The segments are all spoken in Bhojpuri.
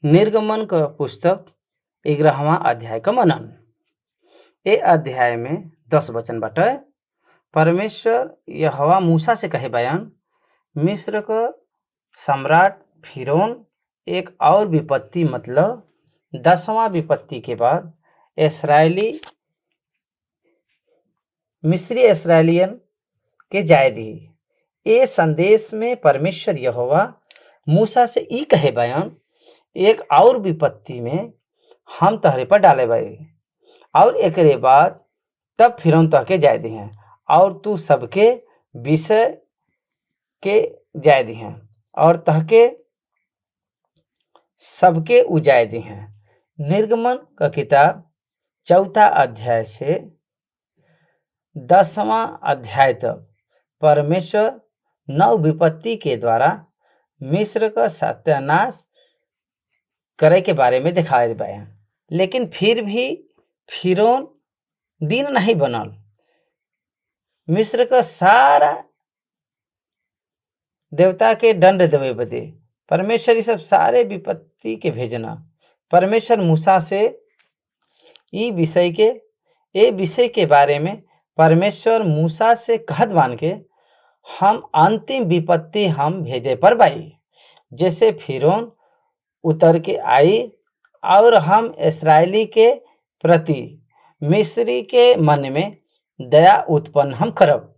निर्गमन का पुस्तक 11वां अध्याय का मनन। ए अध्याय में 10 वचन बाटे। परमेश्वर यहोवा मूसा से कहे बयान, मिस्र का सम्राट फिरौन एक और विपत्ति मतलब 10वां विपत्ति के बाद मिस्री इसराइलियन के जाय दी। ये संदेश में परमेश्वर यहोवा मूसा से ई कहे बयान, एक और विपत्ति में हम तहरे पर डाले भाई और एकरे बाद तब फिरौन तहके जाय दी हैं और तू सबके विषय के जाय दी हैं और तहके सबके उजाय दी हैं। निर्गमन का किताब 4 अध्याय से 10वां अध्याय तक परमेश्वर 9 विपत्ति के द्वारा मिस्र का सत्यानाश करे के बारे में दिखाए बयान। लेकिन फिर भी फिरौन दिन नहीं बनल। मिस्र का सारा देवता के दंड देवे बदे परमेश्वर सब सारे विपत्ति के भेजना। परमेश्वर मूसा से ई विषय के बारे में परमेश्वर मूसा से कहत बान के हम अंतिम विपत्ति हम भेजे पर बाई, जैसे फिरौन उतर के आई और हम इस्राएली के प्रति मिस्री के मन में दया उत्पन्न हम करब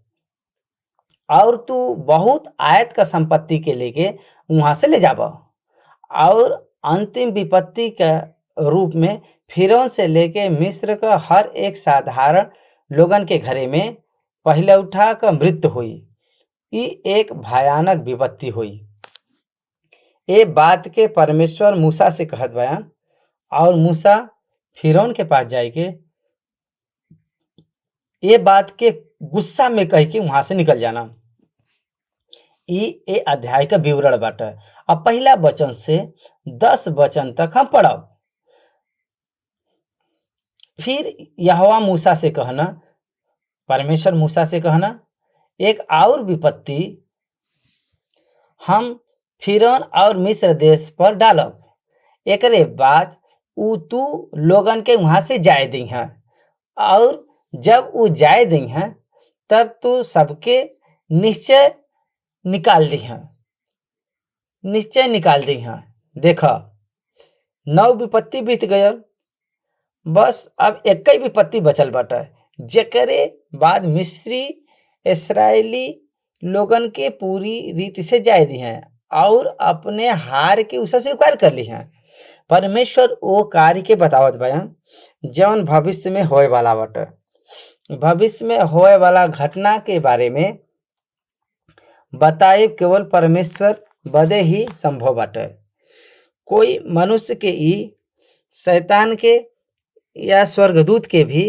और तू बहुत आयत का संपत्ति के लेके वहां से ले जाब और अंतिम विपत्ति का रूप में फिरौन से लेके मिस्र का हर एक साधारण लोगन के घरे में पहले उठा का मृत्यु हुई। ये एक भयानक विपत्ति हुई। ये बात के परमेश्वर मूसा से कहत बयान और मूसा फिरौन के पास जाए के ये बात के गुस्सा में कह के वहां से निकल जाना। ये अध्याय का विवरण बाटे। अब पहला वचन से 10 वचन तक हम पढ़ब। फिर यहोवा मूसा से कहना, परमेश्वर मूसा से कहना, एक और विपत्ति हम फिरौन और मिस्र देश पर डालब। एकरे बाद तू लोगन के वहां से जाय दी हैं और जब वो जाय दी हैं तब तू सबके निश्चय निकाल दी हैं। देखा 9 विपत्ति बीत गयल, बस अब एक ही विपत्ति बचल बाटे, जेकरे बाद मिस्री इस्राएली लोगन के पूरी रीति से जाय दी हैं और अपने हार के उसे स्वीकार कर ली हैं। परमेश्वर वो कार्य के बतावत बयान जौन भविष्य में होए वाला बाटे। भविष्य में होए वाला घटना के बारे में बताए केवल परमेश्वर बदे ही संभव बाटे। कोई मनुष्य के ई शैतान के या स्वर्गदूत के भी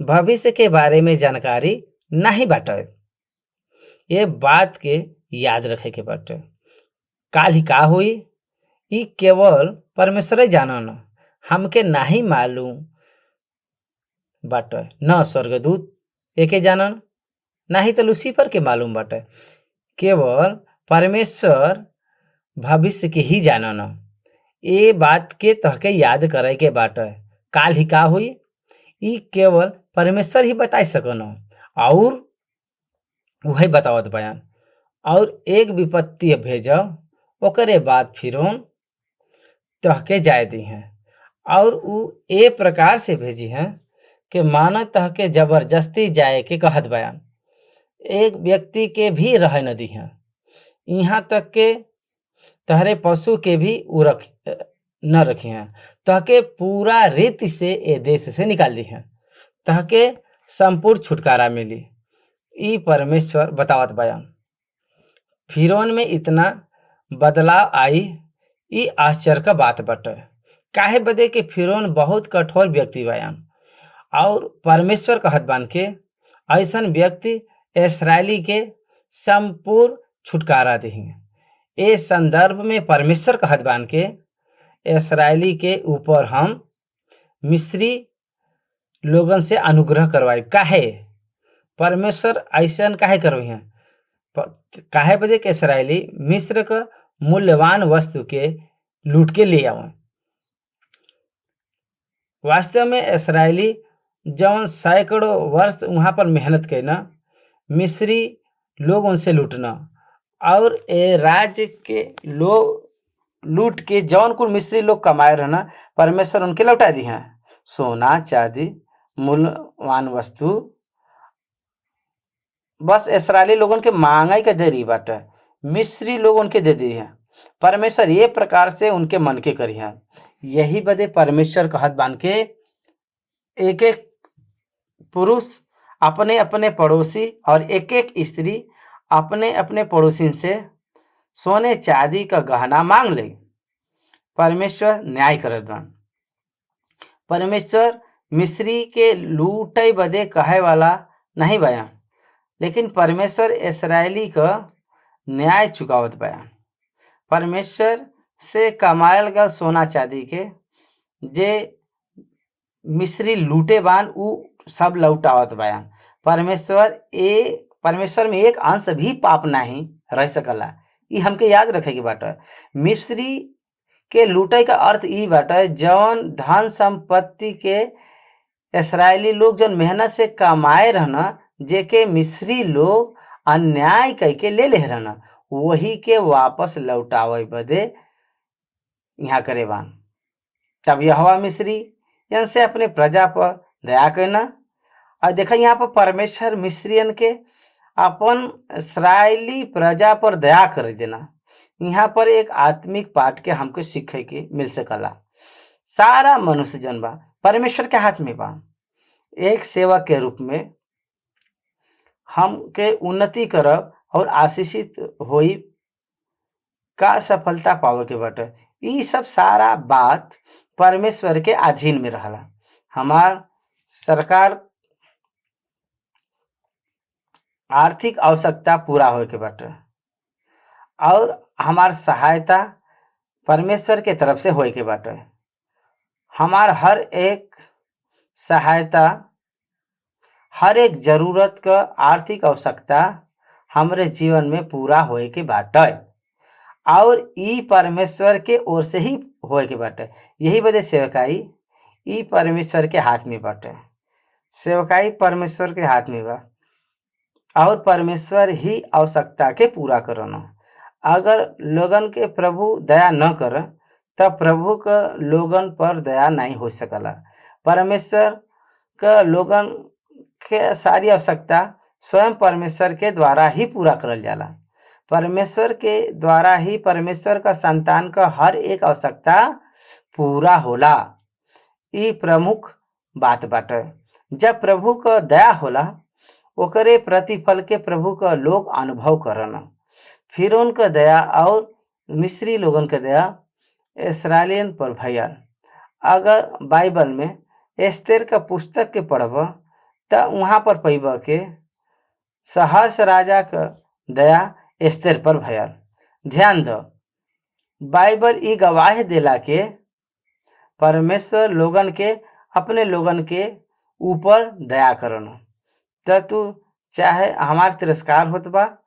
भविष्य के बारे में जानकारी नहीं बाटे। ये बात के याद रखे के बाटे। काल ही का हुई ई केवल परमेश्वर जानन, हमके नहीं मालूम बाटे। न स्वर्गदूत एके जानन, नहीं तो लूसीफर के मालूम बाटे। केवल परमेश्वर भविष्य के ही जानन। ये बात के तहके याद करे के बाटे। काल ही का हुई ई केवल परमेश्वर ही बता सकन और वही बतावत बयान। और एक विपत्ति भेजब, ओकरे बाद फिरौन तहके जाय दी हैं और उ ए प्रकार से भेजी हैं कि माना तहके जबरदस्ती जाए के कहत बयान। एक व्यक्ति के भी रह न दी हैं, यहाँ तक के तहरे पशु के भी न रखी हैं। तहके पूरा रीति से ए देश से निकाल दी हैं, तहके संपूर्ण छुटकारा मिली। ई परमेश्वर बतावत बयान। फिरौन में इतना बदलाव आई, ई आश्चर्य का बात बटे। काहे बदे के फिरौन बहुत कठोर व्यक्ति बयान और परमेश्वर कहत बान के ऐसन व्यक्ति इस्राएली के संपूर्ण छुटकारा देंगे। ए संदर्भ में परमेश्वर कहत बान के इस्राएली के ऊपर हम मिस्री लोगन से अनुग्रह करवाई। काहे परमेश्वर ऐसा काहे करवाई हैं? काहे बदे के इस्राएली मिस्र का मूल्यवान वस्तु के लूट के ले आवे वास्तव में इसराइली जौन सैकड़ों वर्ष वहाँ पर मेहनत कैना, मिस्री लोग उनसे लूटना और ए राज्य के लोग लूट के जौन कुल मिस्री लोग कमाए रहना, परमेश्वर उनके लौटा दी हैं। सोना चांदी मूल्यवान वस्तु बस इसराइली लोगन के मांगाई के दे रही बाटे, मिस्री लोग उनके दे दी हैं। परमेश्वर ये प्रकार से उनके मन के करी हैं। यही बदे परमेश्वर कहत बान के एक एक पुरुष अपने अपने पड़ोसी और एक एक स्त्री अपने अपने पड़ोसी से सोने चांदी का गहना मांग ले। परमेश्वर न्याय करत बान। परमेश्वर मिस्री के लूटे बदे कहे वाला नहीं बयान, लेकिन परमेश्वर इसराइली का न्याय चुकावत बयान। परमेश्वर से कमायल गल सोना चांदी के जे मिस्री लूटे बान उ सब लौटावत बयान। परमेश्वर में एक अंश भी पाप नहीं रह सकला। ये हमके याद रखे के बाटे। मिस्री के लूटे का अर्थ ई बाटे जौन धन संपत्ति के इसराइली लोग जौन मेहनत से कमाए रहना, जेके मिस्री लोग अन्याय करके ले रहना, वही के वापस लौटावे बदे यहाँ करे बान। तब यहोवा मिस्री यन से अपने प्रजा पर दया करना। और देखा यहाँ पर परमेश्वर मिस्रियन के अपन इसराइली प्रजा पर दया कर देना। यहाँ पर एक आत्मिक पाठ के हमको सीखे के मिल सकला। सारा मनुष्य जन बा परमेश्वर के हाथ में बा। एक सेवक के रूप में हम के उन्नति करब और आशीषित होई का सफलता पावे के बाटे। ये सब सारा बात परमेश्वर के अधीन में रहला। हमार सरकार आर्थिक आवश्यकता पूरा होए के बाटे और हमार सहायता परमेश्वर के तरफ से होए के बाटे। हमार हर एक सहायता, हर एक जरूरत का आर्थिक आवश्यकता हमरे जीवन में पूरा होए के बाटे और ई परमेश्वर के ओर से ही होए के बाटे। यही वजह सेवकाई ई परमेश्वर के हाथ में बाटे। सेवकाई परमेश्वर के हाथ में बा और परमेश्वर ही आवश्यकता के पूरा करना। अगर लोगन के प्रभु दया न कर तब प्रभु का लोगन पर दया नहीं हो सकला। परमेश्वर का लोगन के सारी आवश्यकता स्वयं परमेश्वर के द्वारा ही पूरा करल जाला। परमेश्वर के द्वारा ही परमेश्वर का संतान का हर एक आवश्यकता पूरा होला। ये प्रमुख बात बाटे। जब प्रभु का दया होला ओकरे प्रतिफल के प्रभु का लोग अनुभव करना। फिर उनका दया और मिस्री लोगन के दया इसराइलियन पर भयल। अगर बाइबल में एस्तेर का पुस्तक के पढ़ब त वहाँ पर पैब के सहर्ष राजा का दया एस्तेर पर भयल। ध्यान दो, बाइबल ई गवाह देला के परमेश्वर लोगन के अपने लोगन के ऊपर दया करना। त तू चाहे हमार तिरस्कार होत बा,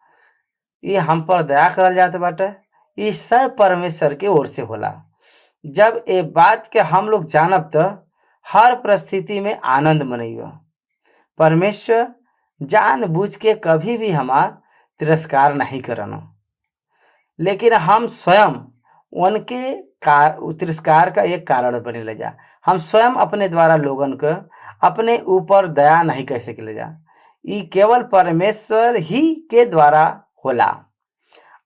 ये हम पर दया करल जात बाटे, ये सब परमेश्वर के ओर से होला। जब ये बात के हम लोग जानब तो हर परिस्थिति में आनंद मनइबा। परमेश्वर जानबूझ के कभी भी हमार तिरस्कार नहीं करना, लेकिन हम स्वयं उनके तिरस्कार का एक कारण बने ले जा। हम स्वयं अपने द्वारा लोगन को अपने ऊपर दया नहीं कर सके जा। ये केवल परमेश्वर ही के द्वारा होला।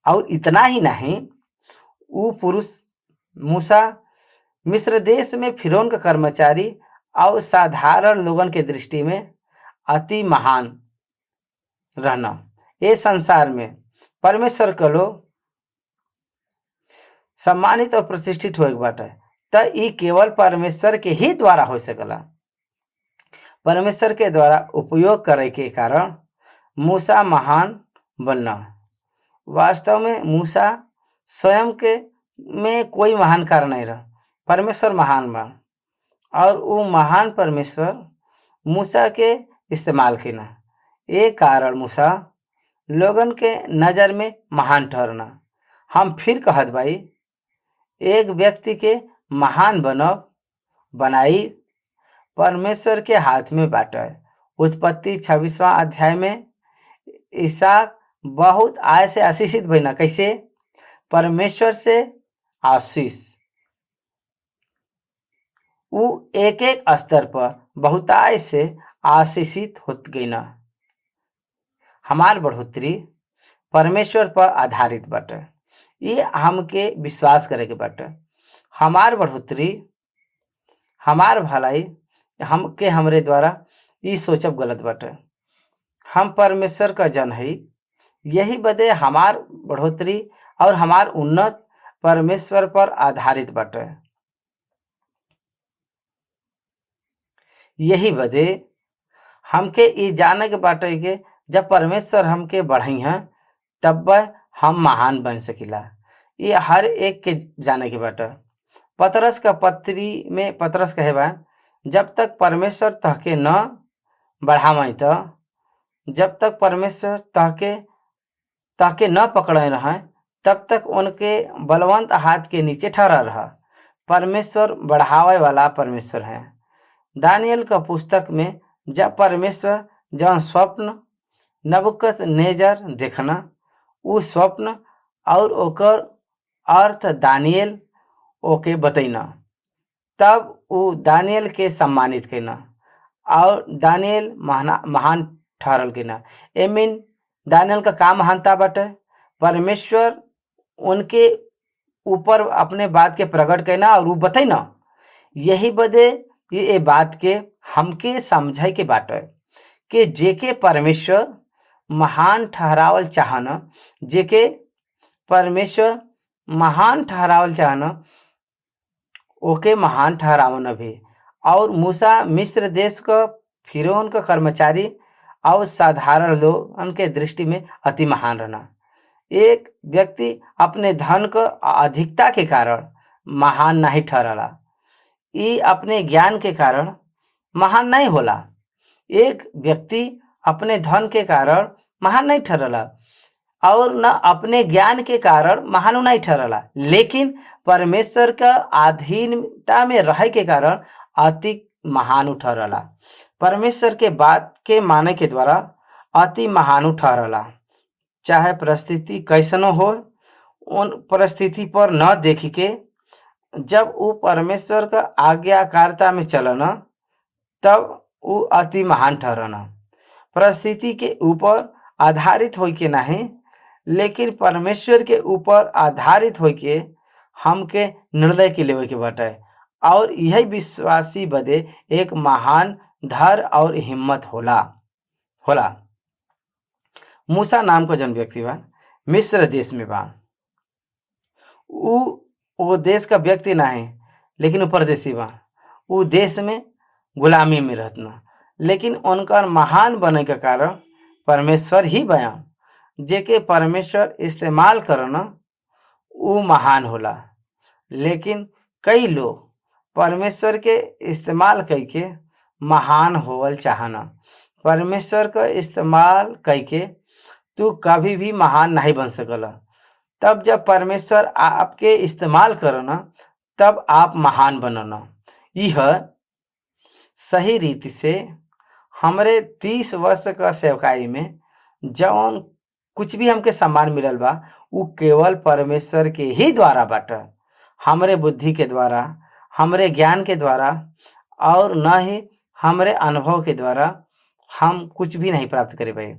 और इतना ही नहीं, वो पुरुष मूसा मिस्र देश में फिरौन का कर्मचारी और साधारण लोगन के दृष्टि में अति महान रहना। ये संसार में परमेश्वर के लोग सम्मानित और प्रतिष्ठित होए बाटे त ई केवल परमेश्वर के ही द्वारा हो सकला। परमेश्वर के द्वारा उपयोग करे के कारण मूसा महान बनना। वास्तव में मूसा स्वयं के में कोई महान कार्य नहीं रहा, परमेश्वर महान बा और वो महान परमेश्वर मूसा के इस्तेमाल किना। ये कारण मूसा लोगन के नज़र में महान ठहरना। हम फिर कहत भाई, एक व्यक्ति के महान बनाई परमेश्वर के हाथ में बाटे। उत्पत्ति 26वां अध्याय में इसहाक बहुत आय से आशीषित भइना। कैसे? परमेश्वर से आशीष। वो एक एक स्तर पर बहुताय से आशीषित होत गई ना। हमार बढ़ोतरी परमेश्वर पर आधारित बाटे। ये हमके विश्वास करे के बाटे। हमार बढ़ोतरी, हमार भलाई हमके हमरे द्वारा ई सोचब गलत बाटे। हम परमेश्वर का जन हई, यही बदे हमार बढ़ोतरी और हमार उन्नत परमेश्वर पर आधारित बाटे। यही बदे हमके ई जाने के बाटे कि जब परमेश्वर हमके बढ़ई हैं तब हम महान बन सकिला। ये हर एक के जाने के बाटे। पतरस का पत्री में पतरस कहे बा, जब तक परमेश्वर तहके न बढ़ावई तो, जब तक परमेश्वर तहके न पकड़े रहे तब तक उनके बलवंत हाथ के नीचे ठहरा रहा। परमेश्वर बढ़ावे वाला परमेश्वर है। दानियल का पुस्तक में जब परमेश्वर जौन स्वप्न नबूकदनेस्सर देखना, उ स्वप्न और ओकर अर्थ दानियल ओके बतैना, तब उ दानियल के सम्मानित कैना और दानियल महान ठहरल कैना। एमिन दानियल का काम महानता बाटे। परमेश्वर उनके ऊपर अपने बात के प्रकट कैना और उ बतैना। यही बदे ये बात के हमके समझे के बाटे कि जेके परमेश्वर महान ठहरावल चाहना, जेके परमेश्वर महान ठहरावल चाहना, ओके महान ठहरावना भी। और मूसा मिस्र देश का फिरौन का कर्मचारी और साधारण लोगन के दृष्टि में अति महान रहना। एक व्यक्ति अपने धन का अधिकता के कारण महान नहीं ठहरला। ये अपने ज्ञान के कारण महान नहीं होला। एक व्यक्ति अपने धन के कारण महान नहीं ठहरला और न अपने ज्ञान के कारण महान नहीं ठहरला, लेकिन परमेश्वर का अधीनता में रहे के कारण अति महान ठहरला। परमेश्वर के बात के माने के द्वारा अति महान ठहरला। चाहे परिस्थिति कैसनो हो, उन परिस्थिति पर न देखी के जब वो परमेश्वर का आज्ञाकारिता में चलना, तब वो अति महान ठहरना। परिस्थिति के ऊपर आधारित हो के नहीं, लेकिन परमेश्वर के ऊपर आधारित हो के हमके निर्णय के लेवे के बाटे। और यही विश्वासी बदे एक महान धैर्य और हिम्मत होला। मूसा नाम का जन व्यक्ति बा, मिस्र देश में बा। वो देश का व्यक्ति नहीं, लेकिन वो परदेसी बा। वो देश में गुलामी में रहतना, लेकिन उनका महान बने के कारण परमेश्वर ही बया। जेके परमेश्वर इस्तेमाल करना वो महान होला। लेकिन कई लोग परमेश्वर के इस्तेमाल करके महान होवल चाहना। परमेश्वर का इस्तेमाल करके तू कभी भी महान नहीं बन सकला। तब जब परमेश्वर आपके इस्तेमाल करना, तब आप महान बनना। यह सही रीति से हमरे 30 वर्ष का सेवकाई में जौन कुछ भी हमके सम्मान मिलल बा, वो केवल परमेश्वर के ही द्वारा बाटे। हमरे बुद्धि के द्वारा, हमरे ज्ञान के द्वारा और न ही हमरे अनुभव के द्वारा हम कुछ भी नहीं प्राप्त करे भाई।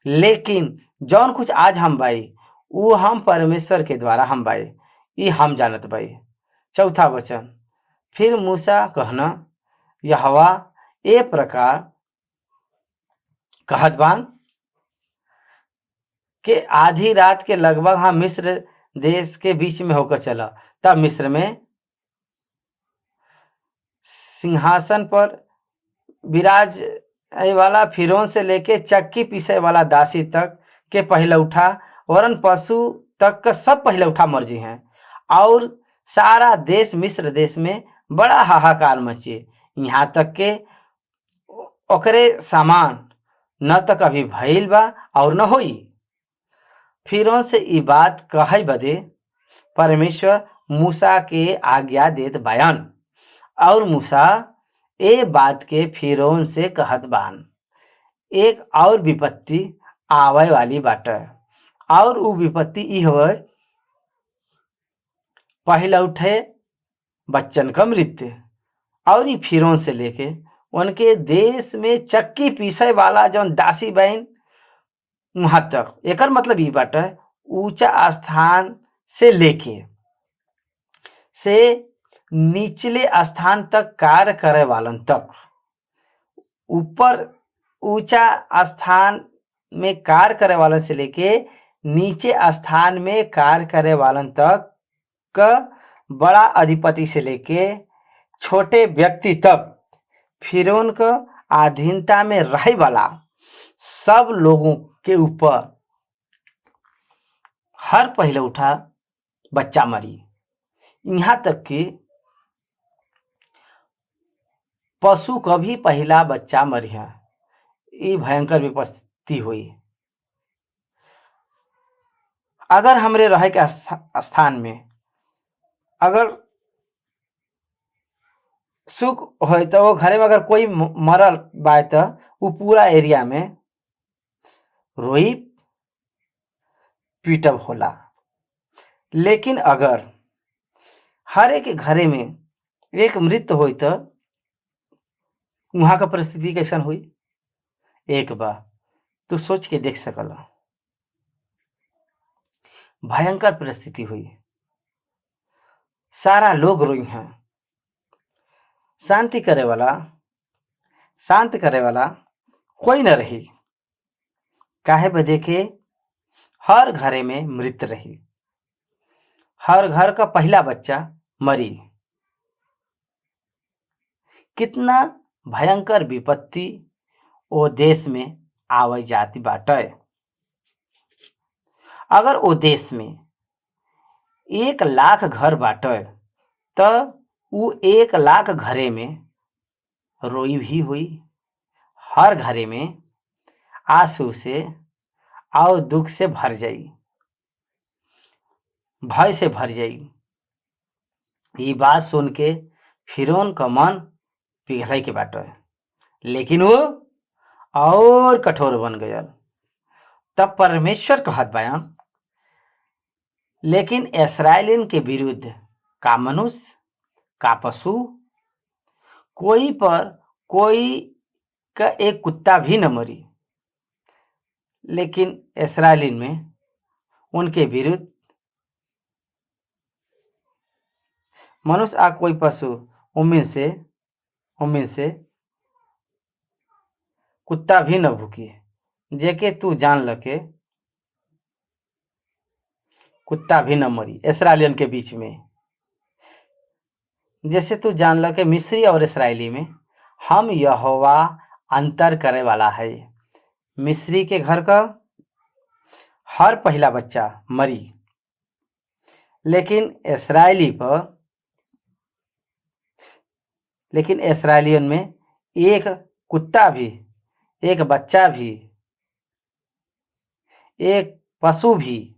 लेकिन जौन कुछ आज हम बाई, वो हम परमेश्वर के द्वारा हम बाई, ये हम जानत बाई। चौथा वचन, फिर मूसा कहना, यहोवा ए प्रकार कहत बान कि आधी रात के लगभग हम मिस्र देश के बीच में होकर चला। तब मिस्र में सिंहासन पर विराज वाला फिरौन से लेके चक्की पीसे वाला दासी तक के पहले उठा, वरन पशु तक का सब पहले उठा मर्जी हैं। और सारा देश मिस्र देश में बड़ा हाहाकार मचे, यहाँ तक के ओकरे सामान न तक अभी भइल बा और न होई। फिरौन से ई बात कहे बदे परमेश्वर मूसा के आज्ञा देत बयान। और मूसा ए बात के फिरौन से कहत बान, एक और विपत्ति आवे वाली बाटे, और उ विपत्ति ई हवे, पहला उठे बच्चन का मृत्यु, और ई फिरौन से लेके उनके देश में चक्की पीसे वाला जौन दासी बहन वहां तक। एकर मतलब ई बाटे ऊंचा स्थान से लेके से निचले स्थान तक कार्य करे वालन तक, ऊपर ऊंचा स्थान में कार्य करे वालन से लेके नीचे स्थान में कार्य करे वालन तक का, बड़ा अधिपति से लेके छोटे व्यक्ति तक, फिरौन का अधीनता में रहे वाला सब लोगों के ऊपर हर पहले उठा बच्चा मरी। यहाँ तक कि पशु का भी पहला बच्चा मरी है। ये भयंकर विपत्ति हुई। अगर हमरे रहे के स्थान में अगर सुख हो तो वो घरे में अगर कोई मरल बाय तो वो पूरा एरिया में रोई पीटब होला। लेकिन अगर हर एक घरे में एक मृत्यु हो तो वहां का परिस्थिति कैसन हुई, एक बार तो सोच के देख सकल। भयंकर परिस्थिति हुई, सारा लोग रोई हैं। शांत करे वाला कोई न रही। काहे बदे के हर घरे में मृत रही, हर घर का पहला बच्चा मरी। कितना भयंकर विपत्ति ओ देश में आवे जाती बाटे। अगर ओ देश में 1,00,000 घर बाटे तो वो 1,00,000 घरे में रोई भी हुई। हर घरे में आंसू से और दुख से भर जाई, भय से भर जाई। ये बात सुन के फिरौन का मन पिघले के बाटे, लेकिन वो और कठोर बन गया। तब परमेश्वर कहत बयान, लेकिन इस्राएलिन के विरुद्ध का मनुष्य का पशु कोई पर कोई का एक कुत्ता भी न मरी। लेकिन इस्राएलिन में उनके विरुद्ध मनुष्य आ कोई पशु उम्मीद से कुत्ता भी न भूकी। जेके तू जान लके कुत्ता भी न मरी इस्राएलियन के बीच में। जैसे तू जान लके मिस्री और इस्राएली में हम यहोवा अंतर करे वाला है। मिस्री के घर का हर पहला बच्चा मरी, लेकिन इस्राएलियन में एक कुत्ता भी, एक बच्चा भी, एक पशु भी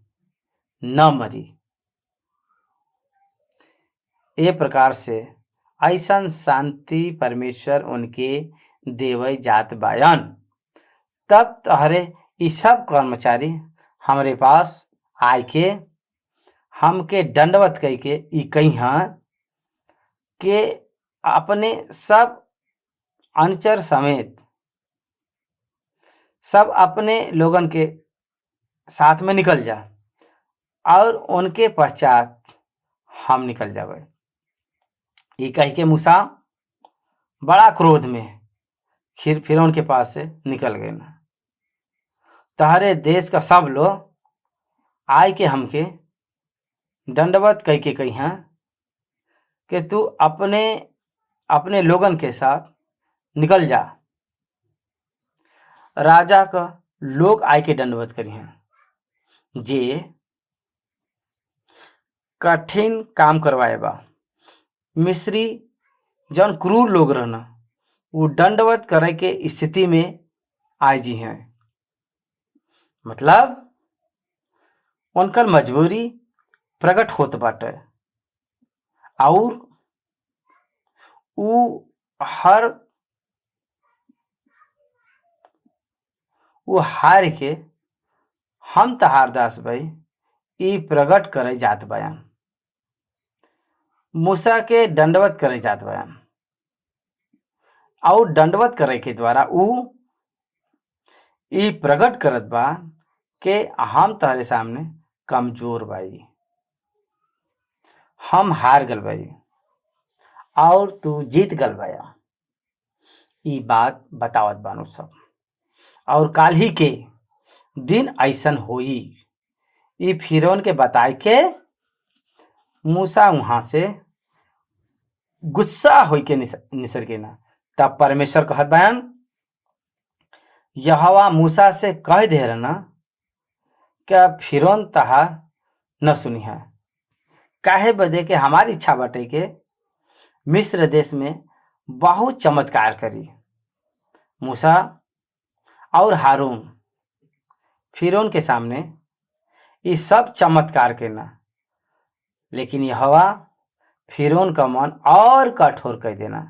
न मरी। ये प्रकार से ऐसा शांति परमेश्वर उनके देवई जात बायन। तब तहरे ये सब कर्मचारी हमरे पास आए के हमके दंडवत कह के ई कही के अपने सब अनुचर समेत सब अपने लोगन के साथ में निकल जा और उनके पश्चात हम निकल जावे। ये कह के मूसा बड़ा क्रोध में फिरौन के पास से निकल गए ना। तहरे देश का सब लोग आए के हमके दंडवत कह के कही कि तू अपने लोगन के साथ निकल जा। राजा का लोग आए के दंडवत करी हैं जे कठिन काम करवाए बा। मिस्री जौन क्रूर लोग रहना वो दंडवत करे के स्थिति में आए जी हैं। मतलब उनकर मजबूरी प्रकट होत बाटे और ऊ हर वो हार के हम तहार दास भाई ई प्रकट करे जात बयान, मूसा के दंडवत करे जात बयान। और दंडवत करे के द्वारा ऊ ई प्रकट करत बा के हम तहरे सामने कमजोर बाई, हम हार गल बाई और तू जीत गल बाया। ई बात बतावत बानो सब। और काल ही के दिन ऐसन होई, ई फिरौन के बताए के मूसा वहां से गुस्सा होई के निसर के ना। तब परमेश्वर कहत बयान, यहोवा मूसा से कह दे रहना क्या फिरौन तहा न सुनी है, काहे बदे के हमारी इच्छा बाटे के मिस्र देश में बहुत चमत्कार करी। मूसा और हारून फिरौन के सामने ये सब चमत्कार के ना, लेकिन यहोवा फिरौन का मन और कठोर कर देना।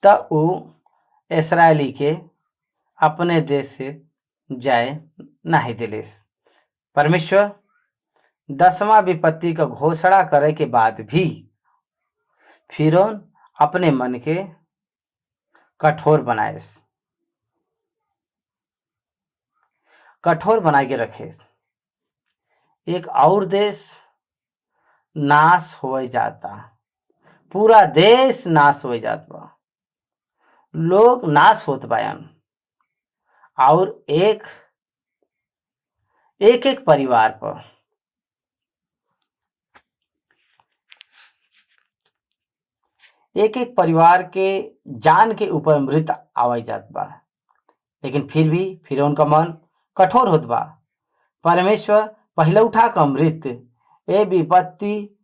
तब वो इस्राएली के अपने देश से जाए नहीं दिलेस। परमेश्वर 10वां विपत्ति का घोषणा करे के बाद भी फिरौन अपने मन के कठोर बनाए के रखे। एक और देश नाश हो जाता, पूरा देश नाश हो जाता, लोग नाश होत बायन। और एक एक परिवार पर एक परिवार के जान के ऊपर मृत आवाई जात बा, लेकिन फिर भी फिरौन का मन कठोर होत बा। परमेश्वर पहले उठा का मृत ए विपत्ति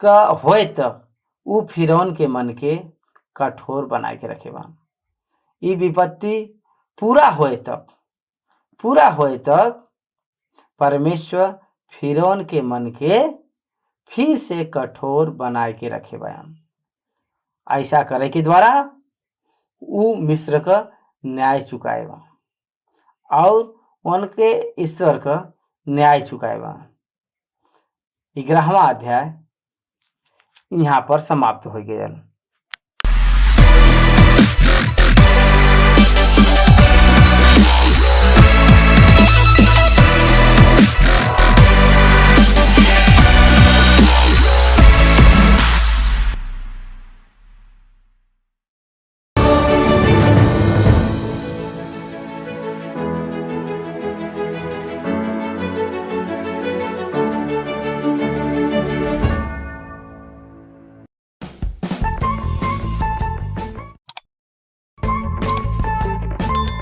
का होए तक उ फिरौन के मन के कठोर बनाए के रखे बा। ई विपत्ति पूरा होए तक परमेश्वर फिरौन के मन के फिर से कठोर बनाए के रखे बयान। ऐसा करे के द्वारा उ मिस्र का न्याय चुकाएगा और उनके ईश्वर का न्याय चुकाएगा। 11वां अध्याय यहाँ पर समाप्त हो गया।